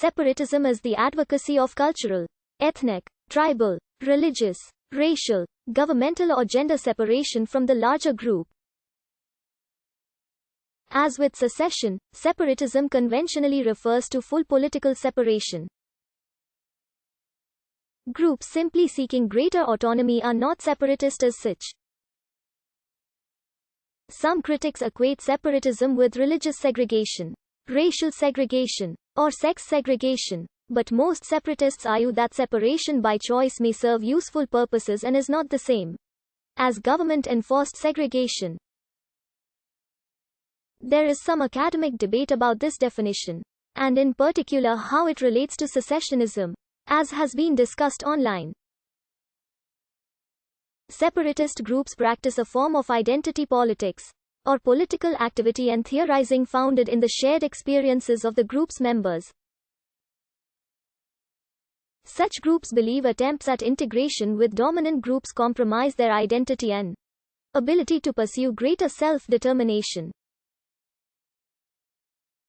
Separatism is the advocacy of cultural, ethnic, tribal, religious, racial, governmental or gender separation from the larger group. As with secession, separatism conventionally refers to full political separation. Groups simply seeking greater autonomy are not separatist as such. Some critics equate separatism with religious segregation, racial segregation, or sex segregation, but most separatists argue that separation by choice may serve useful purposes and is not the same as government-enforced segregation. There is some academic debate about this definition, and in particular how it relates to secessionism, as has been discussed online. Separatist groups practice a form of identity politics, or political activity and theorizing founded in the shared experiences of the group's members. Such groups believe attempts at integration with dominant groups compromise their identity and ability to pursue greater self-determination.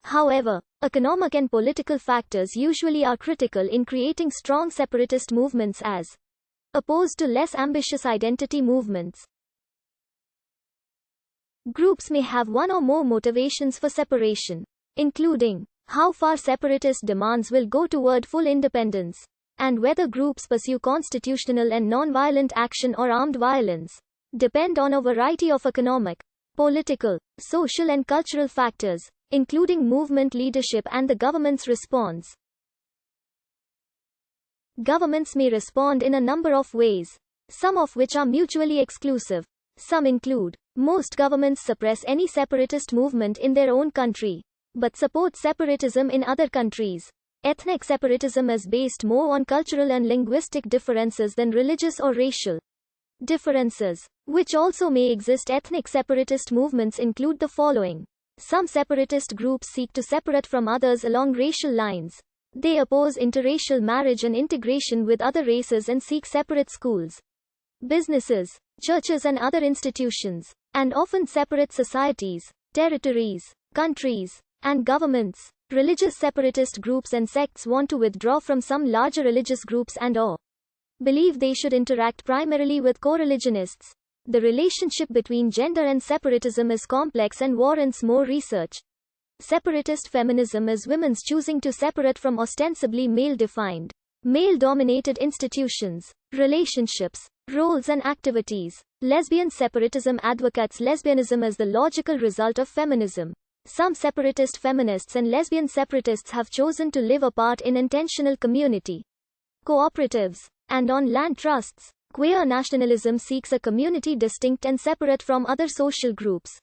However, economic and political factors usually are critical in creating strong separatist movements as opposed to less ambitious identity movements. Groups may have one or more motivations for separation, including how far separatist demands will go toward full independence, and whether groups pursue constitutional and non-violent action or armed violence, depend on a variety of economic, political, social and cultural factors, including movement leadership and the government's response. Governments may respond in a number of ways, some of which are mutually exclusive. Some include, most governments suppress any separatist movement in their own country, but support separatism in other countries. Ethnic separatism is based more on cultural and linguistic differences than religious or racial differences, which also may exist. Ethnic separatist movements include the following. Some separatist groups seek to separate from others along racial lines. They oppose interracial marriage and integration with other races and seek separate schools, businesses, churches and other institutions, and often separate societies, territories, countries, and governments. Religious separatist groups and sects want to withdraw from some larger religious groups and/or believe they should interact primarily with co-religionists. The relationship between gender and separatism is complex and warrants more research. Separatist feminism is women's choosing to separate from ostensibly male-defined, male-dominated institutions, relationships, roles and activities. Lesbian separatism advocates lesbianism as the logical result of feminism. Some separatist feminists and lesbian separatists have chosen to live apart in intentional community cooperatives and on land trusts. Queer nationalism seeks a community distinct and separate from other social groups.